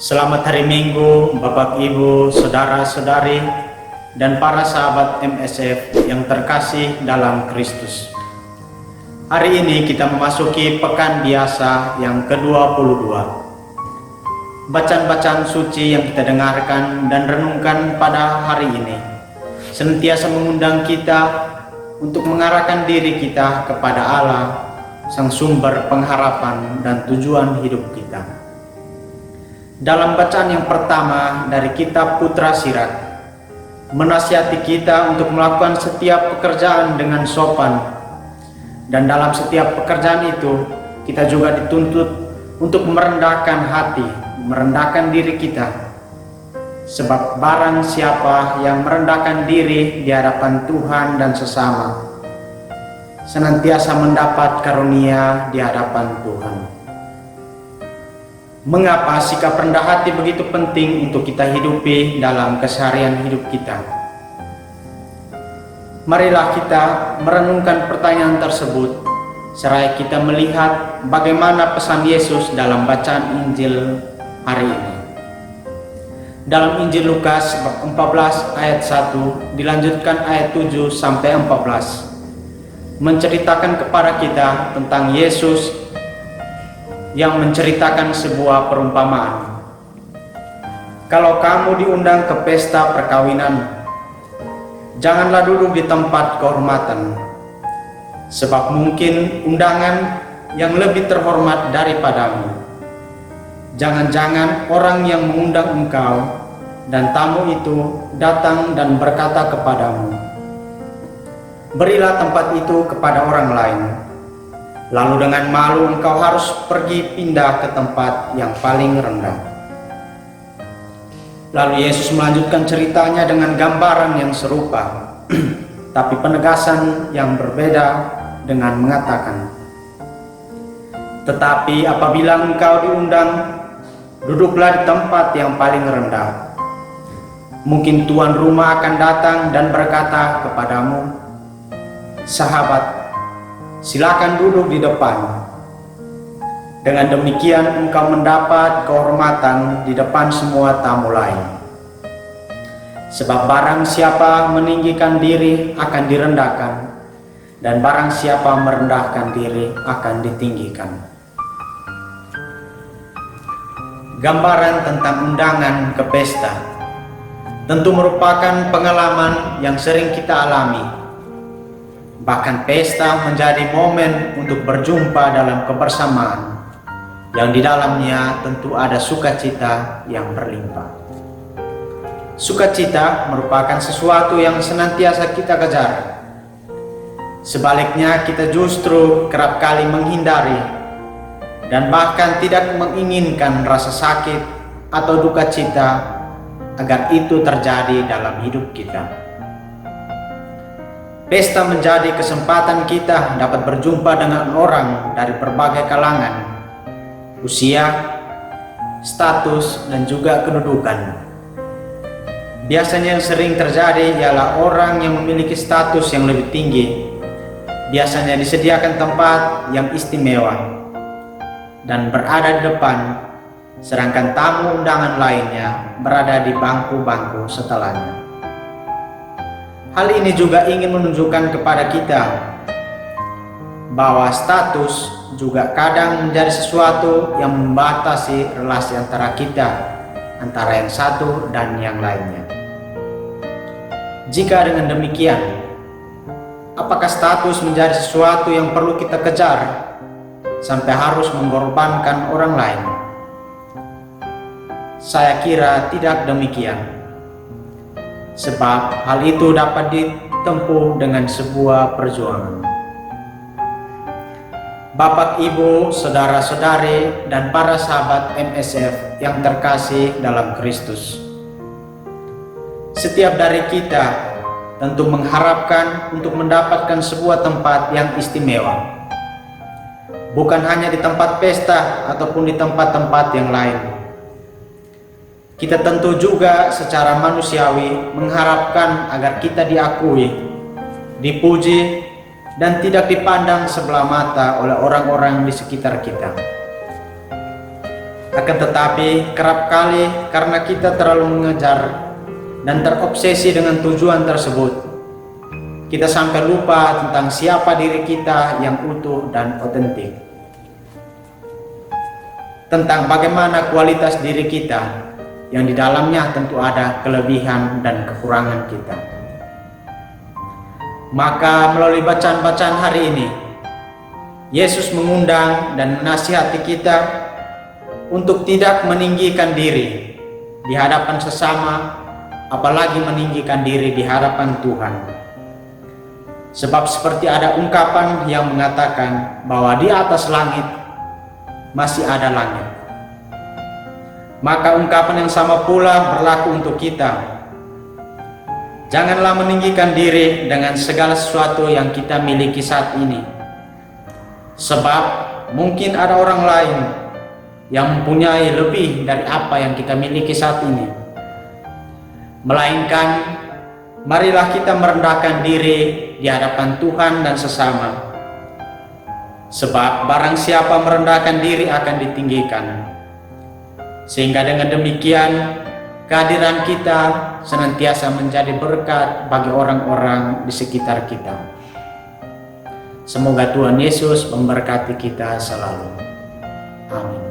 Selamat hari Minggu, Bapak, Ibu, Saudara-saudari, dan para sahabat MSF yang terkasih dalam Kristus. Hari ini kita memasuki pekan biasa yang ke-22. Bacaan-bacaan suci yang kita dengarkan dan renungkan pada hari ini senantiasa mengundang kita untuk mengarahkan diri kita kepada Allah, Sang Sumber pengharapan dan tujuan hidup kita. Dalam bacaan yang pertama dari kitab Putra Sirat, menasihati kita untuk melakukan setiap pekerjaan dengan sopan, dan dalam setiap pekerjaan itu kita juga dituntut untuk merendahkan hati, merendahkan diri kita, sebab barang siapa yang merendahkan diri di hadapan Tuhan dan sesama senantiasa mendapat karunia di hadapan Tuhan. Mengapa sikap rendah hati begitu penting untuk kita hidupi dalam keseharian hidup kita? Marilah kita merenungkan pertanyaan tersebut, seraya kita melihat bagaimana pesan Yesus dalam bacaan Injil hari ini. Dalam Injil Lukas bab 14 ayat 1 dilanjutkan ayat 7 sampai 14, menceritakan kepada kita tentang Yesus yang menceritakan sebuah perumpamaan. Kalau kamu diundang ke pesta perkawinan, janganlah duduk di tempat kehormatan, sebab mungkin undangan yang lebih terhormat daripadamu. Jangan-jangan orang yang mengundang engkau dan tamu itu datang dan berkata kepadamu, "Berilah tempat itu kepada orang lain." Lalu dengan malu engkau harus pergi pindah ke tempat yang paling rendah. Lalu Yesus melanjutkan ceritanya dengan gambaran yang serupa, tapi penegasan yang berbeda dengan mengatakan, "Tetapi apabila engkau diundang, duduklah di tempat yang paling rendah. Mungkin tuan rumah akan datang dan berkata kepadamu, 'Sahabat, silakan duduk di depan.' Dengan demikian engkau mendapat kehormatan di depan semua tamu lain. Sebab barang siapa meninggikan diri akan direndahkan, dan barang siapa merendahkan diri akan ditinggikan." Gambaran tentang undangan ke pesta tentu merupakan pengalaman yang sering kita alami. Bahkan pesta menjadi momen untuk berjumpa dalam kebersamaan yang di dalamnya tentu ada sukacita yang berlimpah. Sukacita merupakan sesuatu yang senantiasa kita kejar. Sebaliknya kita justru kerap kali menghindari dan bahkan tidak menginginkan rasa sakit atau duka cita agar itu terjadi dalam hidup kita. Pesta menjadi kesempatan kita dapat berjumpa dengan orang dari berbagai kalangan, usia, status, dan juga kedudukan. Biasanya yang sering terjadi ialah orang yang memiliki status yang lebih tinggi biasanya disediakan tempat yang istimewa dan berada di depan, sedangkan tamu undangan lainnya berada di bangku-bangku setelahnya. Hal ini juga ingin menunjukkan kepada kita bahwa status juga kadang menjadi sesuatu yang membatasi relasi antara kita, antara yang satu dan yang lainnya. Jika dengan demikian, apakah status menjadi sesuatu yang perlu kita kejar sampai harus mengorbankan orang lain? Saya kira tidak demikian. Sebab hal itu dapat ditempuh dengan sebuah perjuangan. Bapak, Ibu, Saudara-saudari, dan para sahabat MSF yang terkasih dalam Kristus, setiap dari kita tentu mengharapkan untuk mendapatkan sebuah tempat yang istimewa, bukan hanya di tempat pesta ataupun di tempat-tempat yang lain. Kita tentu juga secara manusiawi mengharapkan agar kita diakui, dipuji, dan tidak dipandang sebelah mata oleh orang-orang di sekitar kita. Akan tetapi kerap kali karena kita terlalu mengejar dan terobsesi dengan tujuan tersebut, kita sampai lupa tentang siapa diri kita yang utuh dan otentik. Tentang bagaimana kualitas diri kita yang di dalamnya tentu ada kelebihan dan kekurangan kita. Maka melalui bacaan-bacaan hari ini, Yesus mengundang dan menasihati kita untuk tidak meninggikan diri di hadapan sesama, apalagi meninggikan diri di hadapan Tuhan. Sebab seperti ada ungkapan yang mengatakan bahwa di atas langit masih ada langit. Maka ungkapan yang sama pula berlaku untuk kita. Janganlah meninggikan diri dengan segala sesuatu yang kita miliki saat ini. Sebab mungkin ada orang lain yang mempunyai lebih dari apa yang kita miliki saat ini. Melainkan, marilah kita merendahkan diri di hadapan Tuhan dan sesama. Sebab barang siapa merendahkan diri akan ditinggikan. Sehingga dengan demikian, kehadiran kita senantiasa menjadi berkat bagi orang-orang di sekitar kita. Semoga Tuhan Yesus memberkati kita selalu. Amin.